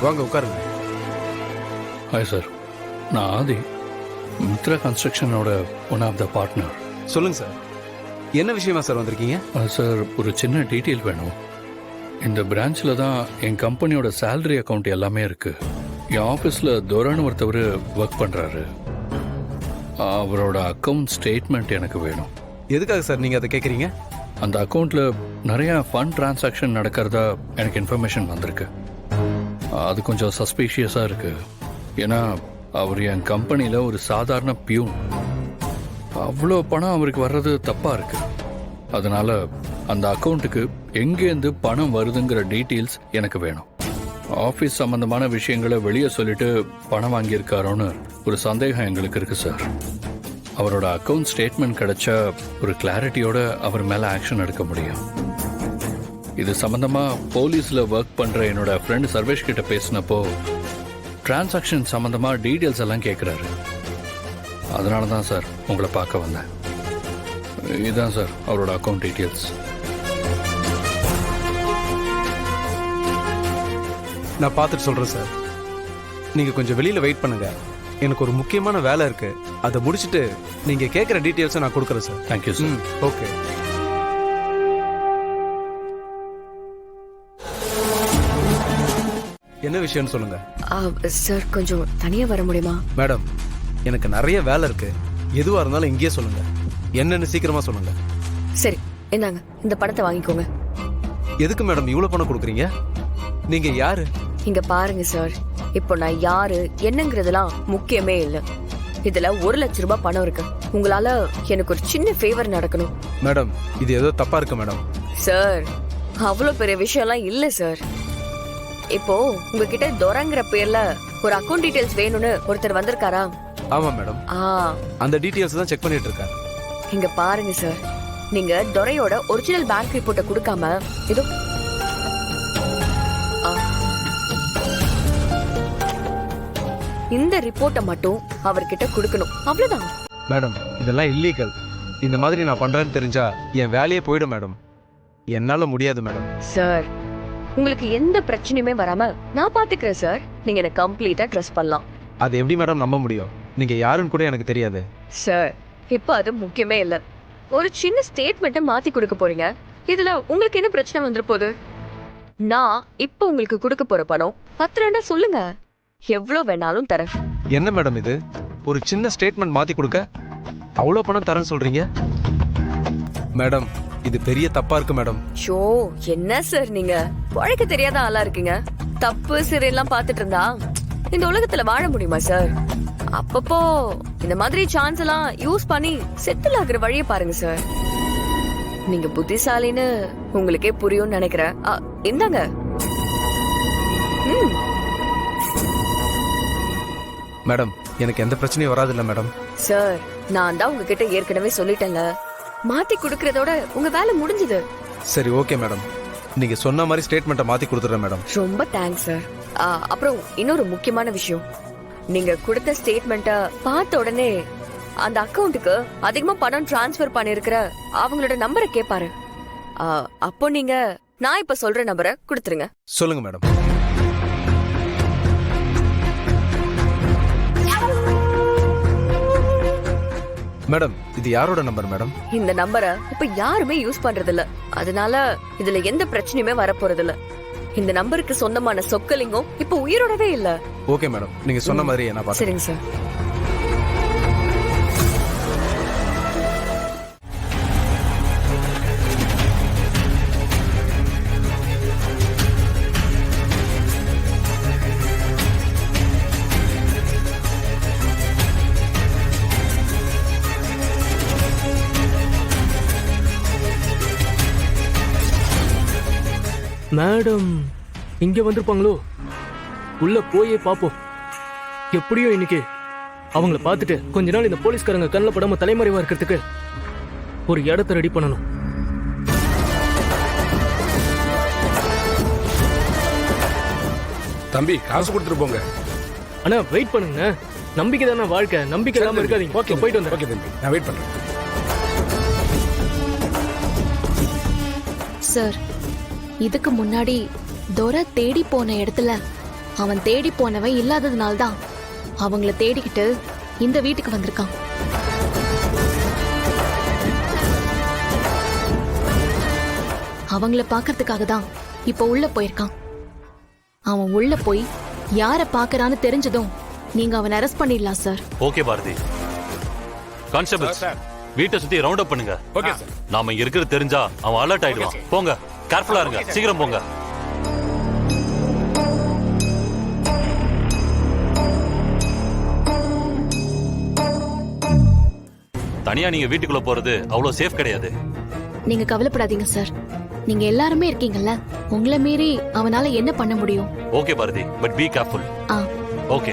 வாங்க உட்காருங்க. Hi sir, நான் ஆதி, மித்ரா கன்ஸ்ட்ரக்ஷனோட ஒன் ஆஃப் த பார்ட்னர். சொல்லுங்க சார், என்ன விஷயமா சார் வந்திருக்கீங்க? சார், ஒரு சின்ன டீட்டெயில் வேணும். இந்த பிரான்ச்சில் தான் என் கம்பெனியோட சேலரி அக்கௌண்ட் எல்லாமே இருக்கு. என் ஆஃபீஸில் துரான்னு ஒருத்தவர் ஒர்க் பண்ணுறாரு. அவரோட அக்கௌண்ட் ஸ்டேட்மெண்ட் எனக்கு வேணும். எதுக்காக சார் நீங்கள் அதை கேட்குறீங்க? அந்த அக்கௌண்ட்டில் நிறையா ஃபண்ட் டிரான்சாக்ஷன் நடக்கிறதா எனக்கு இன்ஃபர்மேஷன் வந்திருக்கு. அது கொஞ்சம் சஸ்பீஷியஸாக இருக்குது. ஏன்னா அவர் என் கம்பெனியில் ஒரு சாதாரண பியூன். அவ்வளோ பணம் அவருக்கு வர்றது தப்பாக இருக்குது. அதனால் அந்த அக்கௌண்ட்டுக்கு எங்கேருந்து பணம் வருதுங்கிற டீட்டெயில்ஸ் எனக்கு வேணும். ஆஃபீஸ் சம்மந்தமான விஷயங்களை வெளியே சொல்லிட்டு பணம் வாங்கியிருக்காரோன்னு ஒரு சந்தேகம் எங்களுக்கு இருக்குது சார். அவரோட அக்கௌண்ட் ஸ்டேட்மெண்ட் கிடைச்சா ஒரு கிளாரிட்டியோட அவர் மேலே ஆக்ஷன் எடுக்க முடியும். இது சம்மந்தமாக போலீஸில் ஒர்க் பண்ணுற என்னோட ஃப்ரெண்ட் சர்வேஷ் கிட்ட பேசினப்போ டிரான்சாக்ஷன் சம்மந்தமாக டீட்டெயில்ஸ் எல்லாம் கேட்குறாரு. அதனால தான் சார் உங்களை பார்க்க வந்தேன். இதுதான் சார் அவரோட அக்கௌண்ட் டீட்டெயில்ஸ். நான் பார்த்துட்டு சொல்கிறேன் சார். நீங்கள் கொஞ்சம் வெளியில் வெயிட் பண்ணுங்க. எனக்கு ஒரு முக்கியமான வேலை இருக்கு. அதை முடிச்சுட்டு நீங்கள் கேட்குற டீட்டெயில்ஸை நான் கொடுக்குறேன் சார். Thank you sir. ஓகே. என்ன விஷயம்னு சொல்லுங்க சார். கொஞ்சம் தனியா வர முடியுமா? மேடம், எனக்கு நிறைய வேலை இருக்கு. எதுவா இருந்தாலும் இங்கேயே சொல்லுங்க. என்னன்னு சீக்கிரமா சொல்லுங்க. சரி, இந்தாங்க, இந்த பணத்தை வாங்கிக்கோங்க. எதுக்கு மேடம் இவ்வளவு பணம் கொடுக்குறீங்க? நீங்க யாரு? இங்க பாருங்க சார், இப்போ நான் யாரு என்னங்கிறதுலாம் முக்கியமே இல்லை. இதுல 1 லட்சம் ரூபாய் பணம் இருக்கு. உங்களால எனக்கு ஒரு சின்ன ஃபேவர் நடக்கணும். மேடம், இது ஏதோ தப்பா இருக்கு மேடம். சார், அவ்வளவு பெரிய விஷயம்லாம் இல்ல சார். இப்போ உங்ககிட்ட துரங்கிற பேர்ல ஒரு அக்கௌண்ட் டீடைல்ஸ் வேணும்னு ஒருத்தர் வந்திருக்காரா? ஆமா மேடம். அந்த டீடைல்ஸ் தான் செக் பண்ணிட்டு இருக்கேன். இங்க பாருங்க சார், நீங்க துரையோட ஒரிஜினல் பேங்க் ரிப்போர்ட்டை கொடுக்காம இதோ இந்த ரிப்போர்ட்டை மட்டும் அவர்கிட்ட கொடுக்கணும். அவ்வளவுதான். மேடம், இதெல்லாம் இல்லீகல். இந்த மாதிரி நான் பண்றேன்னு தெரிஞ்சா என் வேலையே போயிடும் மேடம். என்னால முடியாது மேடம். சார், உங்களுக்கு எந்த பிரச்சனையுமே வராம நான் பாத்துக்கிறேன் சார். நீங்க என்ன கம்ப்ளீட்டா ட்ரஸ்ட் பண்ணலாம். அது எப்படி மேடம் நம்ப முடியும்? நீங்க யாருன்னு கூட எனக்கு தெரியாது. சார், இப்போ அது முக்கியமே இல்ல. ஒரு சின்ன ஸ்டேட்மெண்ட்டை மாத்தி கொடுக்க போறீங்க. இதுல உங்களுக்கு என்ன பிரச்சனை வந்துட போகுது? நான் இப்போ உங்களுக்கு கொடுக்க போற பணம் 10 சொல்லுங்க, எவ்வளவு வேணாலும் தரேன். என்ன மேடம் இது? ஒரு சின்ன ஸ்டேட்மெண்ட் மாத்தி கொடுக்க அவ்வளவு பணம் தரேன்னு சொல்றீங்க? மேடம், இது பெரிய தப்பா இருக்கு மேடம். ஷோ, என்ன சார் நீங்க பழக்க தெரியாத ஆளா இருக்கீங்க. தப்பு சரி எல்லாம் பாத்துட்டு இருந்தா இந்த உலகத்துல வாழ முடியுமா சார்? அப்பப்போ இந்த மாதிரி சான்ஸ் எல்லாம் யூஸ் பண்ணி செட்டில் ஆகுற வழியை பாருங்க சார். நீங்க புத்திசாலின்னு உங்களுக்கே புரியும்னு நினைக்கிறேன். இந்தாங்க. மேடம், எனக்கு எந்த பிரச்சனையும் வராது இல்ல மேடம். சார், நான் தான் உங்ககிட்ட ஏற்கனவே சொல்லிட்டேன்ல, மாத்தி குடுக்கறதோட உங்க வேலை முடிஞ்சது. சரி, ஓகே மேடம். நீங்க சொன்ன மாதிரி ஸ்டேட்மெண்ட்டை மாத்தி கொடுத்துறேன் மேடம். ரொம்ப தேங்க்ஸ் சார். அப்புறம் இன்னொரு முக்கியமான விஷயம், நீங்க கொடுத்த ஸ்டேட்மெண்ட்டை பார்த்த உடனே அந்த அக்கவுண்ட்டுக்கு அதிகமா பணம் டிரான்ஸ்ஃபர் பண்ணிருக்கிற அவங்களோட நம்பரை கேட்பாரு. அப்போ நீங்க நான் இப்ப சொல்ற நம்பரை கொடுத்துருங்க. சொல்லுங்க மேடம். மேடம், இது யாரோட நம்பர் மேடம்? இந்த நம்பரை இப்ப யாருமே யூஸ் பண்றது இல்ல. அதனால இதுல எந்த பிரச்சனையுமே வரப்போறது இல்ல. இந்த நம்பருக்கு சொந்தமான சொக்கலிங்கம் இப்ப உயிரோடவே இல்ல. ஓகே மேடம், நீங்க சொன்ன மாதிரி என்ன பாத்து. சரிங்க சார். மேடம் இங்க வந்திருப்பாங்களோ? உள்ள போயே பாப்போம். எப்படியோ இன்னைக்கு அவங்கள பார்த்துட்டு கொஞ்ச நாள் இந்த போலீஸ்காரங்க கண்ணில் படாம தலைமறைவா இருக்கிறதுக்கு ஒரு இடத்தை ரெடி பண்ணணும். தம்பி, காசு கொடுத்துட்டு போங்க. அண்ணா வெயிட் பண்ணுங்க. நம்பிக்கை தானே வாழ்க்கை. நம்பிக்கை இல்லாம இருக்காதீங்க. ஓகே, போயிட்டு வந்து. ஓகே தம்பி, நான் வெயிட் பண்றேன். சார், இதுக்கு முன்னாடி துரை தேடி போன இடத்துல அவன் தேடி போனவன் இல்லாததுனால தான் அவங்கள தேடிக்கிட்டு இந்த வீட்டுக்கு வந்திருக்கான். அவங்கள பார்க்கறதுக்காக தான் இப்ப உள்ள போயிருக்கான். அவன் உள்ள போய் யார பார்க்கறான்னு தெரிஞ்சதும் நீங்க அவனை அரெஸ்ட் பண்ணிடலாம் சார். ஓகே பாரதி. கான்ஸ்டபிள்ஸ் வீட்டை சுத்தி ரவுண்ட் அப் பண்ணுங்க. Okay sir. நாம இங்க இருக்கிறது தெரிஞ்சா அவன் அலர்ட் ஆயிடுவான். போங்க, கேர்ஃபுல்லா இருங்க, சீக்கிரம் போங்க. தனியா நீங்க வீட்டுக்குள்ள போறது அவ்வளவு சேஃப் கிடையாது. நீங்க கவலைப்படாதீங்க சார். நீங்க எல்லாருமே இருக்கீங்கல்ல, உங்களை மீறி அவனால என்ன பண்ண முடியும்? Okay Bharathi, but be careful. Ah okay.